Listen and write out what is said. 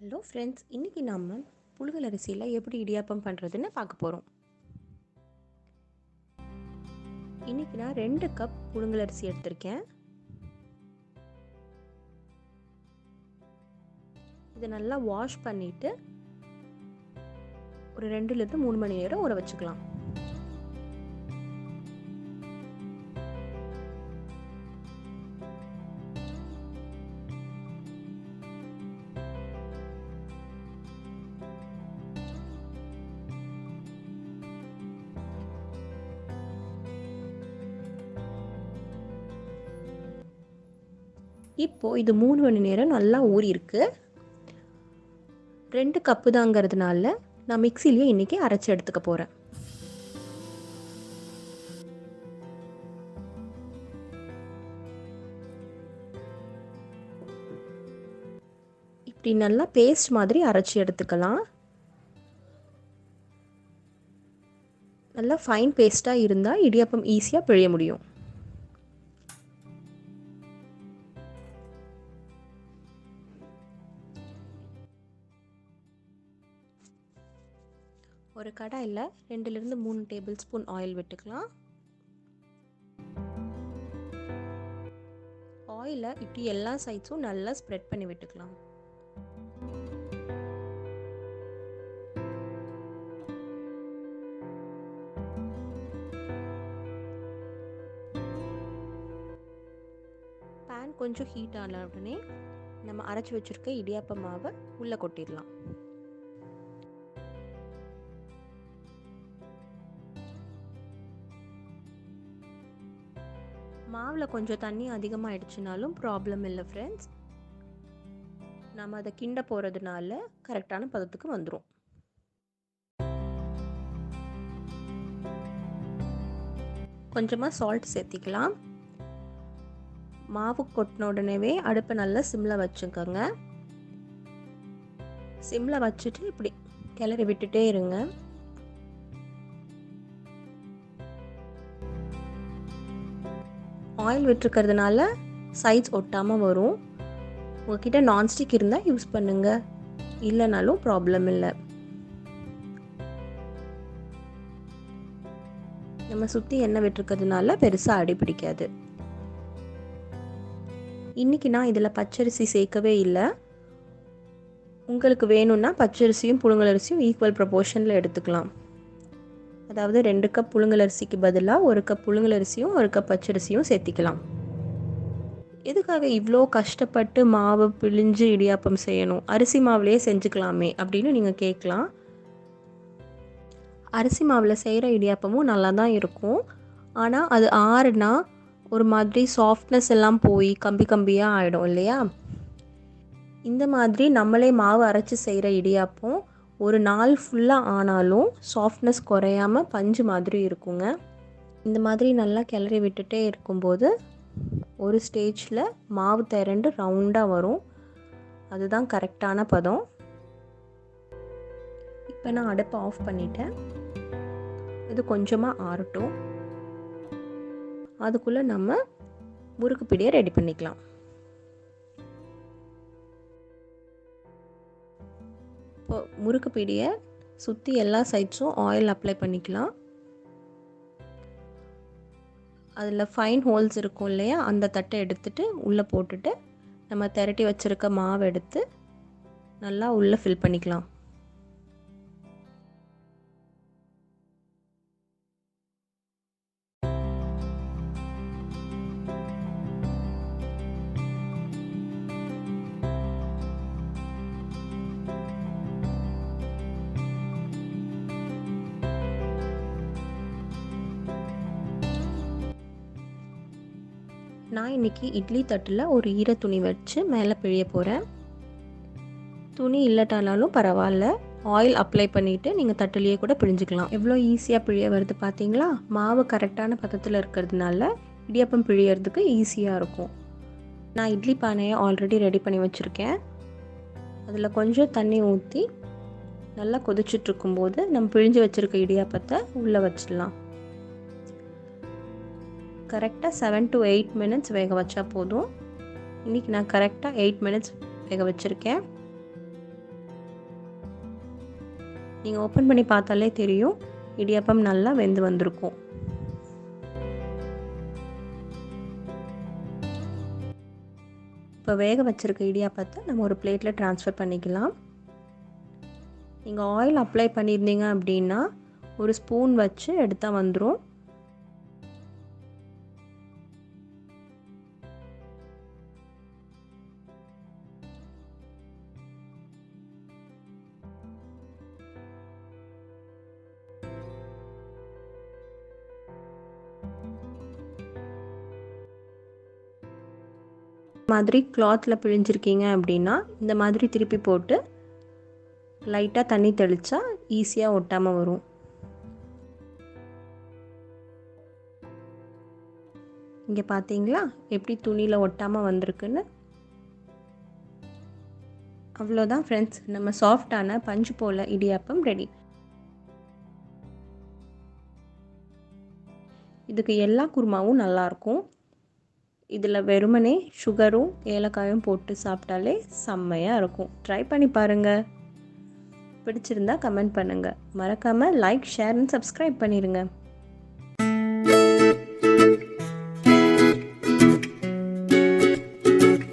Hello friends, இன்றைக்கி நம்ம புழுங்கல் அரிசியில் எப்படி இடியாப்பம் பண்ணுறதுன்னு பார்க்க போகிறோம். இன்றைக்கி நான் 2 கப் புழுங்கல் அரிசி எடுத்திருக்கேன். இதை நல்லா வாஷ் பண்ணிவிட்டு ஒரு 2லேருந்து 3 மணி நேரம் ஊற வச்சுக்கலாம். இப்போது இது 3 மணி நேரம் நல்லா ஊறியிருக்கு. 2 கப்பு தாங்கிறதுனால நான் மிக்சிலேயே இன்றைக்கி அரைச்சி எடுத்துக்க போகிறேன். இப்படி நல்லா பேஸ்ட் மாதிரி அரைச்சி எடுத்துக்கலாம். நல்லா ஃபைன் பேஸ்ட்டாக இருந்தால் இடியாப்பம் ஈஸியாக பிழிய முடியும். ஒரு கடாயில் 2லேருந்து 3 டேபிள் ஸ்பூன் ஆயில் விட்டுக்கலாம். ஆயிலை இப்படி எல்லா சைட்ஸும் நல்லா ஸ்ப்ரெட் பண்ணி விட்டுக்கலாம். பேன் கொஞ்சம் ஹீட் ஆன உடனே நம்ம அரைச்சி வச்சுருக்க இடியாப்ப மாவை உள்ளே கொட்டிடலாம். மாவில் கொஞ்சம் தண்ணி அதிகமாகிடுச்சுனாலும் ப்ராப்ளம் இல்லை ஃப்ரெண்ட்ஸ். நம்ம அதை கிண்ட போகிறதுனால கரெக்டான பதத்துக்கு வந்துடும். கொஞ்சமாக சால்ட் சேர்த்திக்கலாம். மாவு கொட்டின உடனேவே அடுப்பை நல்லா சிம்மில் வச்சுக்கோங்க. சிம்மில் வச்சுட்டு இப்படி கிளறி விட்டுட்டே இருங்க. ஆயில் விட்டுருக்கிறதுனால சைட்ஸ் ஒட்டாமல் வரும். உங்ககிட்ட நான்ஸ்டிக் இருந்தால் யூஸ் பண்ணுங்கள், இல்லைனாலும் ப்ராப்ளம் இல்லை. நம்ம சுற்றி எண்ணெய் விட்டுருக்கிறதுனால பெருசாக அடி பிடிக்காது. இன்றைக்கி நான் இதில் பச்சரிசி சேர்க்கவே இல்லை. உங்களுக்கு வேணும்னா பச்சரிசியும் புழுங்கலரிசியும் ஈக்குவல் ப்ரப்போர்ஷனில் எடுத்துக்கலாம். அதாவது 2 கப் புழுங்கலரிசிக்கு பதிலாக 1 கப் புழுங்கலரிசியும் 1 கப் பச்சரிசியும் சேர்த்திக்கலாம். எதுக்காக இவ்வளோ கஷ்டப்பட்டு மாவு பிழிஞ்சு இடியாப்பம் செய்யணும், அரிசி மாவுலேயே செஞ்சுக்கலாமே அப்படின்னு நீங்கள் கேட்கலாம். அரிசி மாவில் செய்கிற இடியாப்பமும் நல்லா தான் இருக்கும். ஆனால் அது ஆறுனா ஒரு மாதிரி சாஃப்ட்னஸ் எல்லாம் போய் கம்பி கம்பியாக ஆகிடும் இல்லையா? இந்த மாதிரி நம்மளே மாவு அரைச்சி செய்கிற இடியாப்பம் ஒரு நாள் ஃபுல்லாக ஆனாலும் சாஃப்ட்னஸ் குறையாமல் பஞ்சு மாதிரி இருக்குங்க. இந்த மாதிரி நல்லா கிளறி விட்டுட்டே இருக்கும்போது ஒரு ஸ்டேஜில் மாவு திரண்டு ரவுண்டாக வரும். அதுதான் கரெக்டான பதம். இப்போ நான் அடுப்பை ஆஃப் பண்ணிட்டேன். இது கொஞ்சமாக ஆறட்டும். அதுக்குள்ளே நம்ம முறுக்கு பிடியை ரெடி பண்ணிக்கலாம். இப்போ முறுக்கு பிடியை சுற்றி எல்லா சைட்ஸும் ஆயில் அப்ளை பண்ணிக்கலாம். அதில் ஃபைன் ஹோல்ஸ் இருக்கும் இல்லையா, அந்த தட்டை எடுத்துகிட்டு உள்ளே போட்டுட்டு நம்ம திரட்டி வச்சுருக்க மாவு எடுத்து நல்லா உள்ளே ஃபில் பண்ணிக்கலாம். நான் இன்றைக்கி இட்லி தட்டில் ஒரு ஈர துணி வச்சு மேலே பிழிய போகிறேன். துணி இல்லட்டானாலும் பரவாயில்ல, ஆயில் அப்ளை பண்ணிவிட்டு நீங்கள் தட்டுலேயே கூட பிழிஞ்சிக்கலாம். எவ்வளோ ஈஸியாக பிழிய வருது பார்த்தீங்களா? மாவு கரெக்டான பதத்தில் இருக்கிறதுனால இடியாப்பம் பிழியறதுக்கு ஈஸியாக இருக்கும். நான் இட்லி பானையை ஆல்ரெடி ரெடி பண்ணி வச்சுருக்கேன். அதில் கொஞ்சம் தண்ணி ஊற்றி நல்லா கொதிச்சுட்ருக்கும்போது நம்ம பிழிஞ்சு வச்சுருக்க இடியாப்பத்தை உள்ளே வச்சிடலாம். கரெக்டாக 7 to 8 மினிட்ஸ் வேக வச்சா போதும். இன்றைக்கி நான் கரெக்டாக 8 மினிட்ஸ் வேக வச்சுருக்கேன். நீங்கள் ஓப்பன் பண்ணி பார்த்தாலே தெரியும் இடியாப்பம் நல்லா வெந்து வந்திருக்கும். இப்போ வேக வச்சுருக்க இடியாப்பத்தை நம்ம ஒரு பிளேட்டில் ட்ரான்ஸ்ஃபர் பண்ணிக்கலாம். நீங்கள் ஆயில் அப்ளை பண்ணியிருந்தீங்க அப்படின்னா ஒரு ஸ்பூன் வச்சு எடுத்தால் வந்துடும். மாதிரி கிளாத்தில் பிழிஞ்சிருக்கீங்க அப்படின்னா இந்த மாதிரி திருப்பி போட்டு லைட்டாக தண்ணி தெளித்தா ஈஸியாக ஒட்டாமல் வரும். இங்கே பார்த்தீங்களா எப்படி துணியில் ஒட்டாமல் வந்திருக்குன்னு. அவ்வளோதான் ஃப்ரெண்ட்ஸ், நம்ம சாஃப்டான பஞ்சு போல் இடியாப்பம் ரெடி. இதுக்கு எல்லா குருமாவும் நல்லாயிருக்கும். இதில் வெறுமனே சுகரும் ஏலக்காயும் போட்டு சாப்பிட்டாலே செம்மையாக இருக்கும். ட்ரை பண்ணி பாருங்கள். பிடிச்சிருந்தா கமெண்ட் பண்ணுங்கள். மறக்காமல் லைக், ஷேர் அண்ட் சப்ஸ்கிரைப் பண்ணிடுங்க.